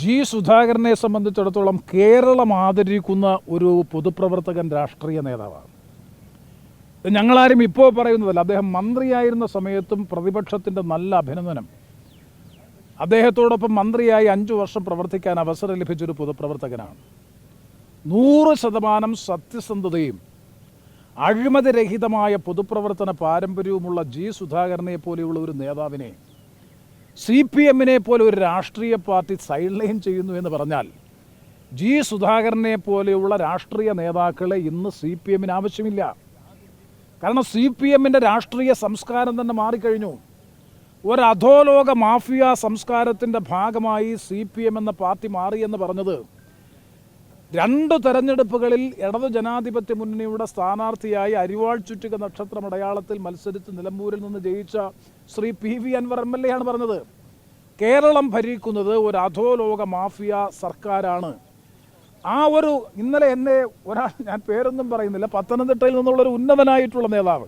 G സുധാകരനെ സംബന്ധിച്ചിടത്തോളം കേരളം ആദരിക്കുന്ന ഒരു പൊതുപ്രവർത്തകൻ, രാഷ്ട്രീയ നേതാവാണ്. ഞങ്ങളാരും ഇപ്പോൾ പറയുന്നതല്ല. അദ്ദേഹം മന്ത്രിയായിരുന്ന സമയത്തും പ്രതിപക്ഷത്തിൻ്റെ നല്ല അഭിനന്ദനം. അദ്ദേഹത്തോടൊപ്പം മന്ത്രിയായി 5 വർഷം പ്രവർത്തിക്കാൻ അവസരം ലഭിച്ചൊരു പൊതുപ്രവർത്തകനാണ്. 100% സത്യസന്ധതയും അഴിമതിരഹിതമായ പൊതുപ്രവർത്തന പാരമ്പര്യവുമുള്ള ജി സുധാകരനെ പോലെയുള്ള ഒരു നേതാവിനെ CPM-നെ പോലെ ഒരു രാഷ്ട്രീയ പാർട്ടി സൈഡ് ലൈൻ ചെയ്യുന്നു എന്ന് പറഞ്ഞാൽ ജി സുധാകരനെ പോലെയുള്ള രാഷ്ട്രീയ നേതാക്കളെ ഇന്ന് CPM-ന് ആവശ്യമില്ല. കാരണം CPM-ന്റെ രാഷ്ട്രീയ സംസ്കാരം തന്നെ മാറിക്കഴിഞ്ഞു. ഒരു അധോലോക മാഫിയ സംസ്കാരത്തിൻ്റെ ഭാഗമായി CPM എന്ന പാർട്ടി മാറിയെന്ന് പറഞ്ഞത് 2 തെരഞ്ഞെടുപ്പുകളിൽ ഇടതു ജനാധിപത്യ മുന്നണിയുടെ സ്ഥാനാർത്ഥിയായി അരിവാൾ ചുറ്റിക നക്ഷത്രം അടയാളത്തിൽ മത്സരിച്ച് നിലമ്പൂരിൽ നിന്ന് ജയിച്ച ശ്രീ PV അൻവർ MLA ആണ് പറഞ്ഞത്. കേരളം ഭരിക്കുന്നത് ഒരു അധോലോക മാഫിയ സർക്കാരാണ്. ഇന്നലെ എന്നെ ഒരാൾ, ഞാൻ പേരൊന്നും പറയുന്നില്ല, പത്തനംതിട്ടയിൽ നിന്നുള്ളൊരു ഉന്നതനായിട്ടുള്ള നേതാവ്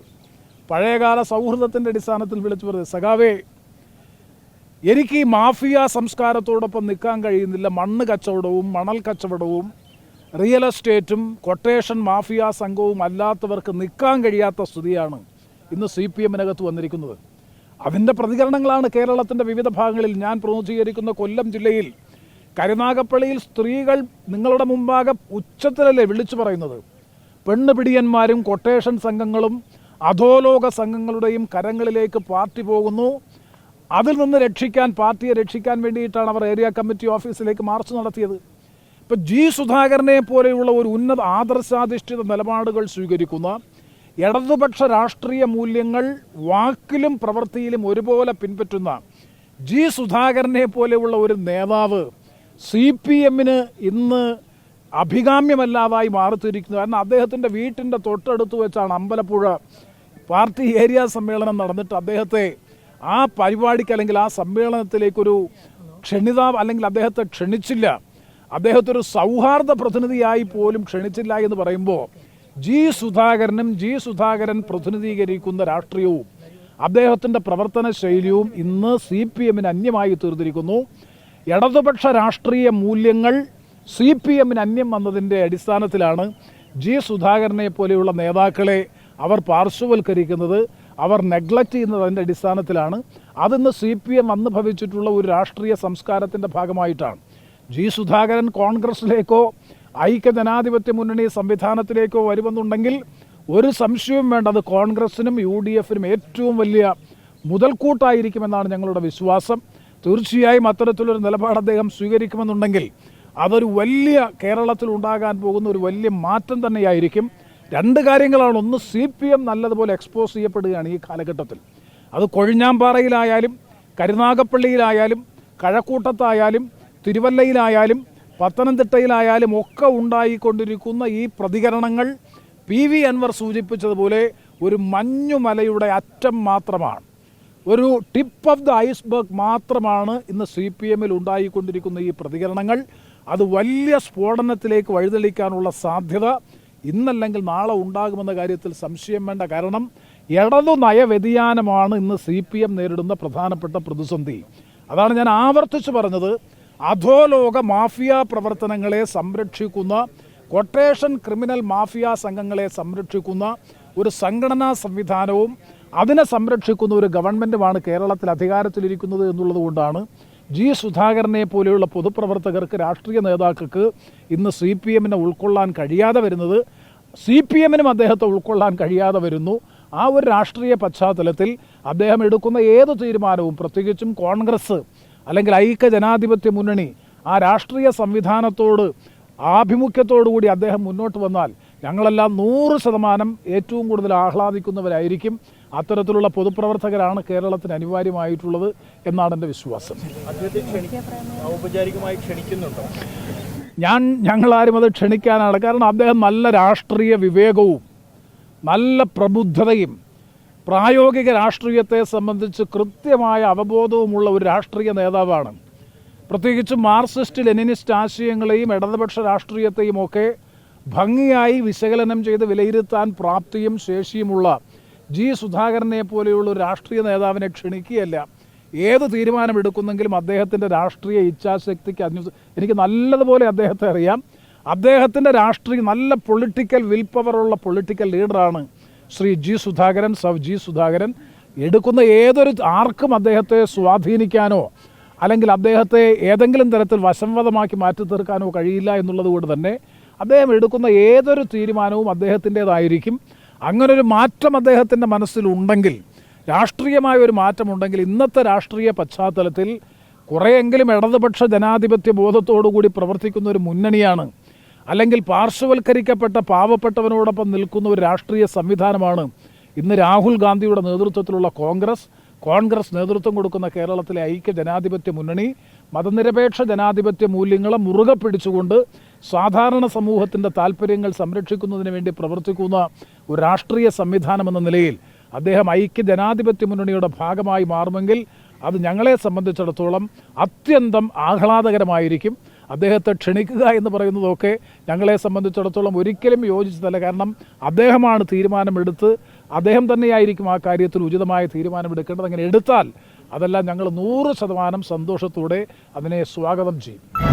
പഴയകാല സൗഹൃദത്തിൻ്റെ അടിസ്ഥാനത്തിൽ വിളിച്ചു പറഞ്ഞത്, സഖാവേ, എനിക്ക് ഈ മാഫിയ സംസ്കാരത്തോടൊപ്പം നിൽക്കാൻ കഴിയുന്നില്ല. മണ്ണ് കച്ചവടവും മണൽ കച്ചവടവും റിയൽ എസ്റ്റേറ്റും കൊട്ടേഷൻ മാഫിയ സംഘവും അല്ലാത്തവർക്ക് നിൽക്കാൻ കഴിയാത്ത സ്ഥിതിയാണ് ഇന്ന് CPM-നകത്ത് വന്നിരിക്കുന്നത്. അതിൻ്റെ പ്രതികരണങ്ങളാണ് കേരളത്തിൻ്റെ വിവിധ ഭാഗങ്ങളിൽ. ഞാൻ പ്രതിനിധീകരിക്കുന്ന കൊല്ലം ജില്ലയിൽ കരുനാഗപ്പള്ളിയിൽ സ്ത്രീകൾ നിങ്ങളുടെ മുമ്പാകെ ഉച്ചത്തിലല്ലേ വിളിച്ചു പറയുന്നത്. പെണ്ണുപിടിയന്മാരും കൊട്ടേഷൻ സംഘങ്ങളും അധോലോക സംഘങ്ങളുടെയും കരങ്ങളിലേക്ക് പാർട്ടി പോകുന്നു. അതിൽ നിന്ന് പാർട്ടിയെ രക്ഷിക്കാൻ വേണ്ടിയിട്ടാണ് അവർ ഏരിയ കമ്മിറ്റി ഓഫീസിലേക്ക് മാർച്ച് നടത്തിയത്. ഇപ്പം ജി സുധാകരനെ പോലെയുള്ള ഒരു ഉന്നത ആദർശാധിഷ്ഠിത നിലപാടുകൾ സ്വീകരിക്കുന്ന, ഇടതുപക്ഷ രാഷ്ട്രീയ മൂല്യങ്ങൾ വാക്കിലും പ്രവൃത്തിയിലും ഒരുപോലെ പിൻപറ്റുന്ന ജി സുധാകരനെ പോലെയുള്ള ഒരു നേതാവ് CPM-ന് ഇന്ന് അഭികാമ്യമല്ലാതായി മാറിത്തിരിക്കുന്നു. കാരണം അദ്ദേഹത്തിൻ്റെ വീട്ടിൻ്റെ തൊട്ടടുത്ത് വെച്ചാണ് അമ്പലപ്പുഴ പാർട്ടി ഏരിയ സമ്മേളനം നടന്നിട്ട് അദ്ദേഹത്തെ ആ പരിപാടിക്ക് അല്ലെങ്കിൽ ആ സമ്മേളനത്തിലേക്കൊരു ക്ഷണിതാവ് അല്ലെങ്കിൽ അദ്ദേഹത്തെ ക്ഷണിച്ചില്ല. അദ്ദേഹത്തെ ഒരു സൗഹാർദ്ദ പ്രതിനിധിയായി പോലും ക്ഷണിച്ചില്ല എന്ന് പറയുമ്പോൾ ജി സുധാകരൻ പ്രതിനിധീകരിക്കുന്ന രാഷ്ട്രീയവും അദ്ദേഹത്തിൻ്റെ പ്രവർത്തന ശൈലിയും ഇന്ന് CPM-ന് അന്യമായി തീർന്നിരിക്കുന്നു. ഇടതുപക്ഷ രാഷ്ട്രീയ മൂല്യങ്ങൾ CPM-ന് അന്യം വന്നതിൻ്റെ അടിസ്ഥാനത്തിലാണ് ജി സുധാകരനെ പോലെയുള്ള നേതാക്കളെ അവർ പാർശ്വവൽക്കരിക്കുന്നത്, അവർ നെഗ്ലക്റ്റ് ചെയ്യുന്നതിൻ്റെ അടിസ്ഥാനത്തിലാണ്. അതിന്ന് CPM അന്ന് ഭവിച്ചിട്ടുള്ള ഒരു രാഷ്ട്രീയ സംസ്കാരത്തിൻ്റെ ഭാഗമായിട്ടാണ്. ജി സുധാകരൻ കോൺഗ്രസിലേക്കോ ഐക്യജനാധിപത്യ മുന്നണി സംവിധാനത്തിലേക്കോ വരുമെന്നുണ്ടെങ്കിൽ ഒരു സംശയവും വേണ്ട, അത് കോൺഗ്രസിനും UDF-നും ഏറ്റവും വലിയ മുതൽക്കൂട്ടായിരിക്കുമെന്നാണ് ഞങ്ങളുടെ വിശ്വാസം. തീർച്ചയായും അത്തരത്തിലൊരു നിലപാട് അദ്ദേഹം സ്വീകരിക്കുമെന്നുണ്ടെങ്കിൽ അതൊരു വലിയ കേരളത്തിൽ ഉണ്ടാകാൻ പോകുന്ന ഒരു വലിയ മാറ്റം തന്നെയായിരിക്കും. 2 കാര്യങ്ങളാണ്. ഒന്ന്, CPM നല്ലതുപോലെ എക്സ്പോസ് ചെയ്യപ്പെടുകയാണ് ഈ കാലഘട്ടത്തിൽ. അത് കൊഴിഞ്ഞാമ്പാറയിലായാലും കരുനാഗപ്പള്ളിയിലായാലും കഴക്കൂട്ടത്തായാലും തിരുവല്ലയിലായാലും പത്തനംതിട്ടയിലായാലും ഒക്കെ ഉണ്ടായിക്കൊണ്ടിരിക്കുന്ന ഈ പ്രതികരണങ്ങൾ PV അൻവർ സൂചിപ്പിച്ചതുപോലെ ഒരു മഞ്ഞുമലയുടെ അറ്റം മാത്രമാണ്, ഒരു ടിപ്പ് ഓഫ് ദ ഐസ്ബർഗ് മാത്രമാണ് ഇന്ന് CPM-ൽ ഉണ്ടായിക്കൊണ്ടിരിക്കുന്ന ഈ പ്രതികരണങ്ങൾ. അത് വലിയ സ്ഫോടനത്തിലേക്ക് വഴിതെളിക്കാനുള്ള സാധ്യത ഇന്നല്ലെങ്കിൽ നാളെ ഉണ്ടാകുമെന്ന കാര്യത്തിൽ സംശയം വേണ്ട. കാരണം ഇടതു നയവ്യതിയാനമാണ് ഇന്ന് CPM നേരിടുന്ന പ്രധാനപ്പെട്ട പ്രതിസന്ധി. അതാണ് ഞാൻ ആവർത്തിച്ച് പറഞ്ഞത്. അധോലോക മാഫിയ പ്രവർത്തനങ്ങളെ സംരക്ഷിക്കുന്ന, കൊട്ടേഷൻ ക്രിമിനൽ മാഫിയ സംഘങ്ങളെ സംരക്ഷിക്കുന്ന ഒരു സംഘടനാ സംവിധാനവും അതിനെ സംരക്ഷിക്കുന്ന ഒരു ഗവൺമെൻറ്റുമാണ് കേരളത്തിൽ അധികാരത്തിലിരിക്കുന്നത് എന്നുള്ളത് കൊണ്ടാണ് ജി സുധാകരനെ പോലെയുള്ള പൊതുപ്രവർത്തകർക്ക്, രാഷ്ട്രീയ നേതാക്കൾക്ക് ഇന്ന് CPM-നെ ഉൾക്കൊള്ളാൻ കഴിയാതെ വരുന്നത്. CPM-നും അദ്ദേഹത്തെ ഉൾക്കൊള്ളാൻ കഴിയാതെ വരുന്നു. ആ ഒരു രാഷ്ട്രീയ പശ്ചാത്തലത്തിൽ അദ്ദേഹം എടുക്കുന്ന ഏത് തീരുമാനവും, പ്രത്യേകിച്ചും കോൺഗ്രസ് അല്ലെങ്കിൽ ഐക്യ ജനാധിപത്യ മുന്നണി ആ രാഷ്ട്രീയ സംവിധാനത്തോട് ആഭിമുഖ്യത്തോടുകൂടി അദ്ദേഹം മുന്നോട്ട് വന്നാൽ ഞങ്ങളെല്ലാം 100% ഏറ്റവും കൂടുതൽ ആഹ്ലാദിക്കുന്നവരായിരിക്കും. അത്തരത്തിലുള്ള പൊതുപ്രവർത്തകരാണ് കേരളത്തിന് അനിവാര്യമായിട്ടുള്ളത് എന്നാണ് എൻ്റെ വിശ്വാസം. ഔപചാരികമായി ക്ഷണിക്കുന്നുണ്ടോ? ഞങ്ങളാരും അത് ക്ഷണിക്കാനാണ്. കാരണം അദ്ദേഹം നല്ല രാഷ്ട്രീയ വിവേകവും നല്ല പ്രബുദ്ധതയും പ്രായോഗിക രാഷ്ട്രീയത്തെ സംബന്ധിച്ച് കൃത്യമായ അവബോധവുമുള്ള ഒരു രാഷ്ട്രീയ നേതാവാണ്. പ്രത്യേകിച്ച് മാർക്സിസ്റ്റ് ലെനിനിസ്റ്റ് ആശയങ്ങളെയും ഇടതുപക്ഷ രാഷ്ട്രീയത്തെയും ഒക്കെ ഭംഗിയായി വിശകലനം ചെയ്ത് വിലയിരുത്താൻ പ്രാപ്തിയും ശേഷിയുമുള്ള ജി സുധാകരനെ പോലെയുള്ള ഒരു രാഷ്ട്രീയ നേതാവിനെ ക്ഷണിക്കുകയല്ല, ഏത് തീരുമാനമെടുക്കുന്നെങ്കിലും അദ്ദേഹത്തിൻ്റെ രാഷ്ട്രീയ ഇച്ഛാശക്തിക്ക് എനിക്ക് നല്ലതുപോലെ അദ്ദേഹത്തെ അറിയാം. അദ്ദേഹത്തിൻ്റെ നല്ല പൊളിറ്റിക്കൽ വിൽ പവറുള്ള പൊളിറ്റിക്കൽ ലീഡറാണ് ശ്രീ ജി സുധാകരൻ, ജി സുധാകരൻ. എടുക്കുന്ന ആർക്കും അദ്ദേഹത്തെ സ്വാധീനിക്കാനോ അല്ലെങ്കിൽ അദ്ദേഹത്തെ ഏതെങ്കിലും തരത്തിൽ വശംവദമാക്കി മാറ്റി തീർക്കാനോ കഴിയില്ല എന്നുള്ളത് കൊണ്ട് തന്നെ അദ്ദേഹം എടുക്കുന്ന ഏതൊരു തീരുമാനവും അദ്ദേഹത്തിൻ്റേതായിരിക്കും. അങ്ങനൊരു മാറ്റം അദ്ദേഹത്തിൻ്റെ മനസ്സിലുണ്ടെങ്കിൽ, രാഷ്ട്രീയമായ ഒരു മാറ്റമുണ്ടെങ്കിൽ, ഇന്നത്തെ രാഷ്ട്രീയ പശ്ചാത്തലത്തിൽ കുറേയെങ്കിലും ഇടതുപക്ഷ ജനാധിപത്യ ബോധത്തോടുകൂടി പ്രവർത്തിക്കുന്ന ഒരു മുന്നണിയാണ്, അല്ലെങ്കിൽ പാർശ്വവൽക്കരിക്കപ്പെട്ട പാവപ്പെട്ടവനോടൊപ്പം നിൽക്കുന്ന ഒരു രാഷ്ട്രീയ സംവിധാനമാണ് ഇന്ന് രാഹുൽ ഗാന്ധിയുടെ നേതൃത്വത്തിലുള്ള കോൺഗ്രസ് നേതൃത്വം കൊടുക്കുന്ന കേരളത്തിലെ ഐക്യ ജനാധിപത്യ മുന്നണി. മതനിരപേക്ഷ ജനാധിപത്യ മൂല്യങ്ങളെ മുറുകെ പിടിച്ചുകൊണ്ട് സാധാരണ സമൂഹത്തിൻ്റെ താല്പര്യങ്ങൾ സംരക്ഷിക്കുന്നതിന് വേണ്ടി പ്രവർത്തിക്കുന്ന ഒരു രാഷ്ട്രീയ സംവിധാനമെന്ന നിലയിൽ അദ്ദേഹം ഐക്യ ജനാധിപത്യ മുന്നണിയുടെ ഭാഗമായി മാറുമെങ്കിൽ അത് ഞങ്ങളെ സംബന്ധിച്ചിടത്തോളം അത്യന്തം ആഹ്ലാദകരമായിരിക്കും. അദ്ദേഹത്തെ ക്ഷണിക്കുക എന്ന് പറയുന്നതൊക്കെ ഞങ്ങളെ സംബന്ധിച്ചിടത്തോളം ഒരിക്കലും യോജിച്ചതല്ല. കാരണം അദ്ദേഹമാണ് തീരുമാനമെടുത്ത്, അദ്ദേഹം തന്നെയായിരിക്കും ആ കാര്യത്തിൽ ഉചിതമായ തീരുമാനമെടുക്കേണ്ടത്. അങ്ങനെ എടുത്താൽ അതെല്ലാം ഞങ്ങൾ 100% സന്തോഷത്തോടെ അതിനെ സ്വാഗതം ചെയ്യും.